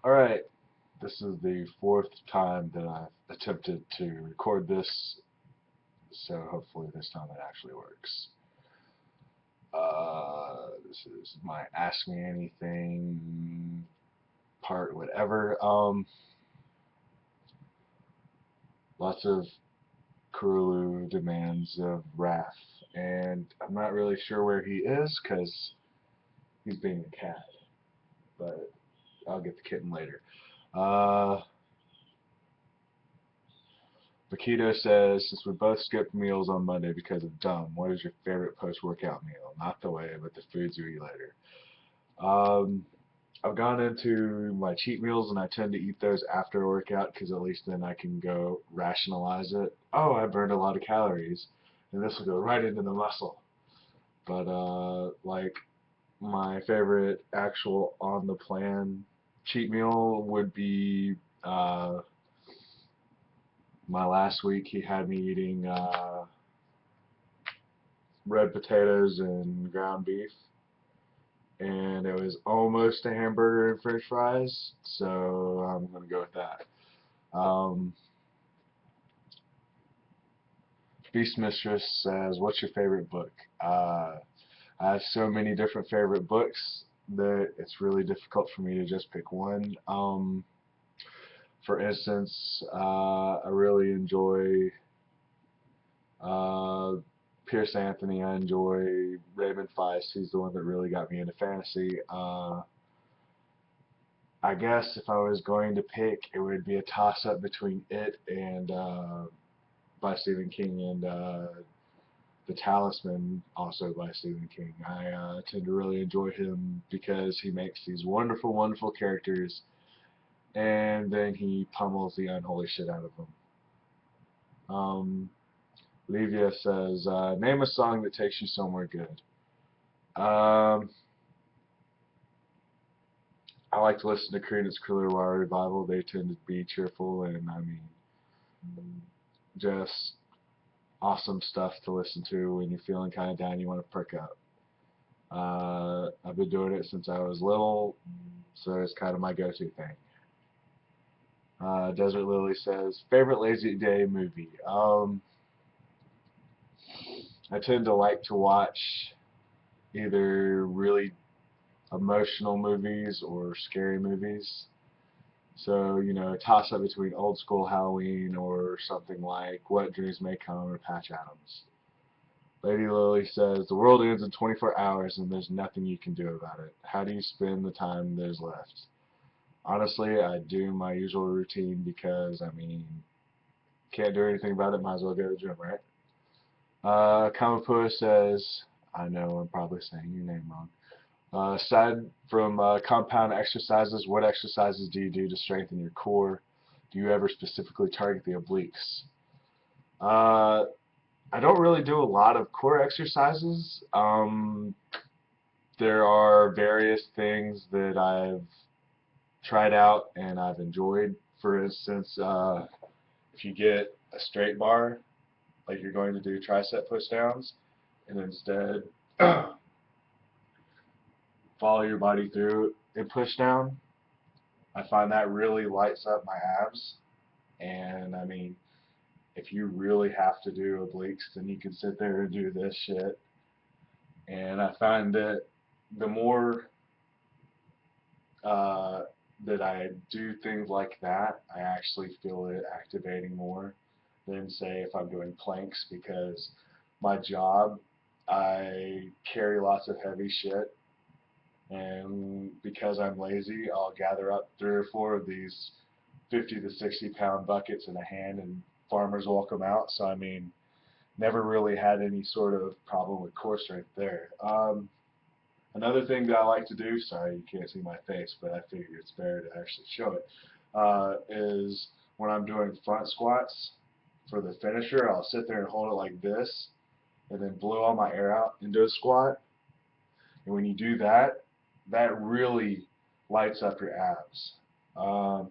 Alright, this is the fourth time that I've attempted to record this, so hopefully this time it actually works. This is my Ask Me Anything part, whatever. Lots of Kurulu demands of Wrath, and I'm not really sure where he is because he's being a cat, but I'll get the kitten later. Uh, Paquito says, since we both skipped meals on Monday because of dumb, what is your favorite post-workout meal? Not the way, but the foods you eat later. Um, I've gone into my cheat meals and I tend to eat those after a workout because at least then I can go rationalize it. Oh, I burned a lot of calories, and this will go right into the muscle. But like my favorite actual on the plan cheat meal would be my last week. He had me eating red potatoes and ground beef, and it was almost a hamburger and french fries, so I'm going to go with that. Beast Mistress says, what's your favorite book? I have so many different favorite books that it's really difficult for me to just pick one. For instance, I really enjoy uh, Pierce Anthony. I enjoy Raymond Feist. He's the one that really got me into fantasy. I guess if I was going to pick, it would be a toss-up between it and by Stephen King and The Talisman, also by Stephen King. I tend to really enjoy him because he makes these wonderful, wonderful characters, and then he pummels the unholy shit out of them. Livia says, name a song that takes you somewhere good. Um, I like to listen to Creedence Clearwater Revival. They tend to be cheerful and, I mean, just awesome stuff to listen to when you're feeling kind of down, you want to perk up. I've been doing it since I was little, so it's kind of my go-to thing. Desert Lily says, favorite lazy day movie. I tend to like to watch either really emotional movies or scary movies. So, you know, toss up between old school Halloween or something like What Dreams May Come or Patch Adams. Lady Lily says, the world ends in 24 hours and there's nothing you can do about it. How do you spend the time there's left? Honestly, I do my usual routine because, I mean, can't do anything about it, might as well go to the gym, right? Kamapua says, I know I'm probably saying your name wrong. Aside from compound exercises, what exercises do you do to strengthen your core? Do you ever specifically target the obliques? Uh, I don't really do a lot of core exercises. There are various things that I've tried out and I've enjoyed. For instance, if you get a straight bar, like you're going to do tricep push downs, and instead follow your body through and push down, I find that really lights up my abs. And I mean, if you really have to do obliques, then you can sit there and do this shit. And I find that the more uh, that I do things like that, I actually feel it activating more than say if I'm doing planks because my job, I carry lots of heavy shit, and because I'm lazy, I'll gather up 3 or 4 of these 50 to 60 pound buckets in a hand, and farmers walk them out. So I mean, never really had any sort of problem with core strength there. Another thing that I like to do, sorry you can't see my face, but I figure it's better to actually show it, is when I'm doing front squats for the finisher, I'll sit there and hold it like this and then blow all my air out into a squat. And when you do that, that really lights up your abs. Um,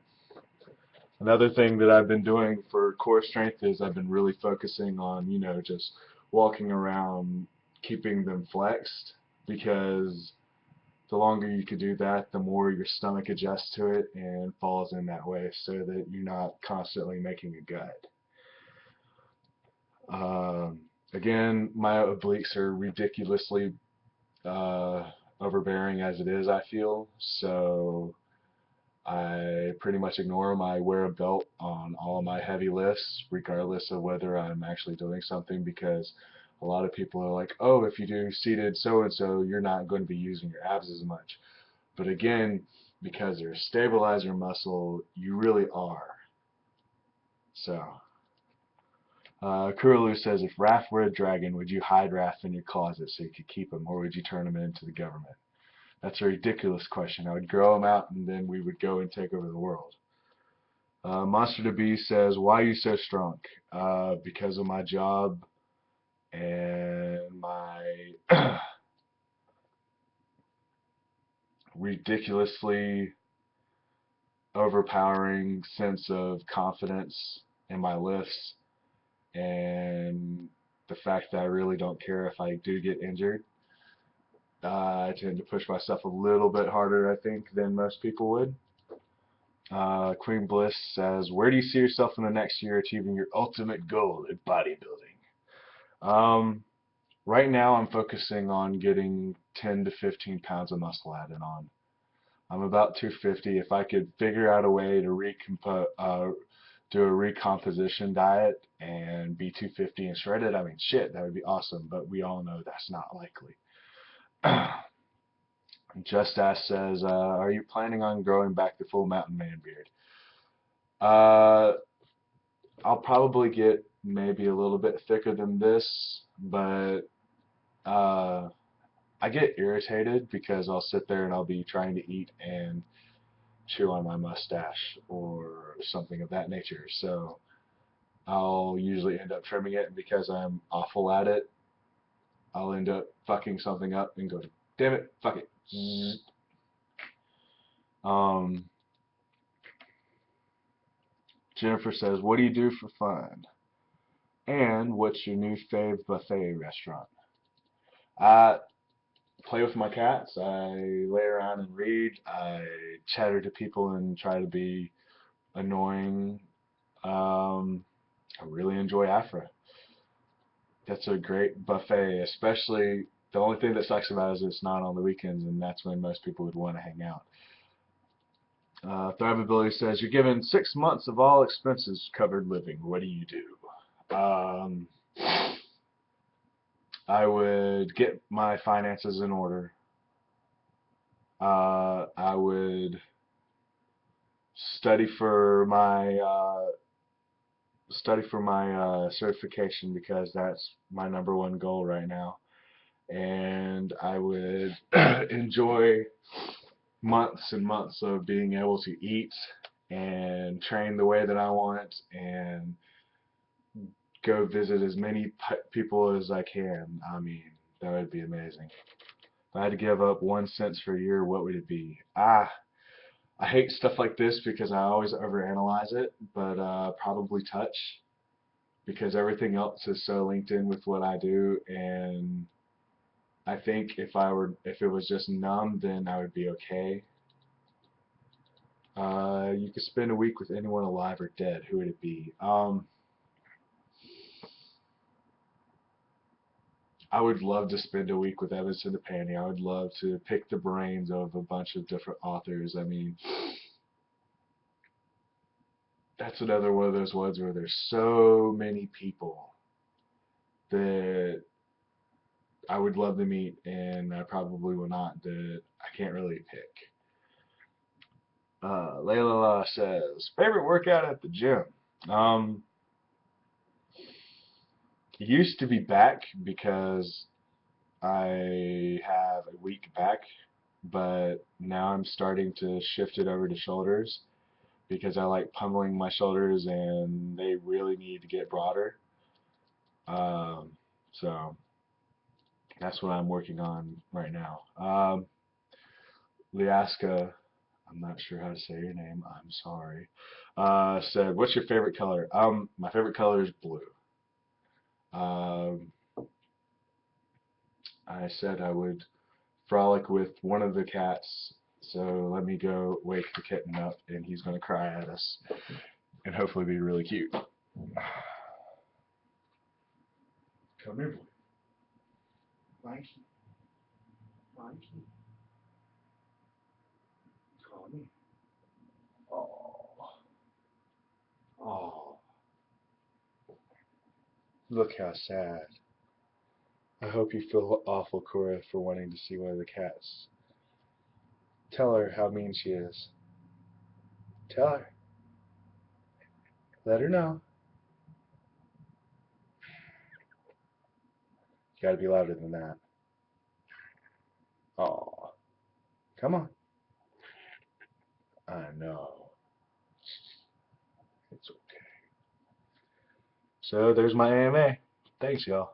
Another thing that I've been doing for core strength is I've been really focusing on, you know, just walking around, keeping them flexed because the longer you could do that, the more your stomach adjusts to it and falls in that way so that you're not constantly making a gut. Um, Again, my obliques are ridiculously overbearing as it is, I feel. So I pretty much ignore them. I wear a belt on all of my heavy lifts, regardless of whether I'm actually doing something, because a lot of people are like, oh, if you do seated so-and-so, you're not going to be using your abs as much. But again, because they're a stabilizer muscle, you really are. So, Kurulu says, if Raph were a dragon, would you hide Raph in your closet so you could keep him, or would you turn him into the government? That's a ridiculous question. I would grow him out, and then we would go and take over the world. Monster to Be says, why are you so strong? Because of my job and my ridiculously overpowering sense of confidence in my lifts, and the fact that I really don't care if I do get injured. I tend to push myself a little bit harder, I think, than most people would. Queen Bliss says, where do you see yourself in the next year achieving your ultimate goal in bodybuilding? Right now I'm focusing on getting 10 to 15 pounds of muscle added on. I'm about 250. If I could figure out a way to do a recomposition diet and be 250 and shredded, I mean, shit, that would be awesome, but we all know that's not likely. Just Ask says, are you planning on growing back the full mountain man beard? Uh, I'll probably get maybe a little bit thicker than this, but uh, I get irritated because I'll sit there and I'll be trying to eat and chew on my mustache or something of that nature. So I'll usually end up trimming it, and because I'm awful at it, I'll end up fucking something up and go, damn it, fuck it. Um, Jennifer says, what do you do for fun? And what's your new fave buffet restaurant? I play with my cats. I lay around and read. I chatter to people and try to be annoying. I really enjoy Afra. That's a great buffet, especially the only thing that sucks about it is it's not on the weekends, and that's when most people would want to hang out. Thrivability says, you're given 6 months of all expenses covered living. What do you do? I would get my finances in order. I would study for my certification, because that's my #1 goal right now. And I would enjoy months and months of being able to eat and train the way that I want and go visit as many people as I can. I mean, that would be amazing. If I had to give up 1 cent for a year, what would it be? I hate stuff like this because I always overanalyze it, but probably touch, because everything else is so linked in with what I do, and I think if it was just numb, then I would be okay. You could spend a week with anyone alive or dead. Who would it be? I would love to spend a week with Evanston DePanny. I would love to pick the brains of a bunch of different authors. I mean, that's another one of those ones where there's so many people that I would love to meet, and I probably will not, that I can't really pick. Layla says, favorite workout at the gym? It used to be back, because I have a weak back, but now I'm starting to shift it over to shoulders, because I like pummeling my shoulders and they really need to get broader. So that's what I'm working on right now. Liaska, I'm not sure how to say your name, I'm sorry, said, what's your favorite color? My favorite color is blue. I said I would frolic with one of the cats. So let me go wake the kitten up, and he's going to cry at us and hopefully be really cute. Come here, boy. Mikey. Mikey. Come here. Oh. Oh. Look how sad. I hope you feel awful, Cora, for wanting to see one of the cats. Tell her how mean she is. Tell her. Let her know. You gotta be louder than that. Oh. Come on. I know. It's okay. So there's my AMA. Thanks, y'all.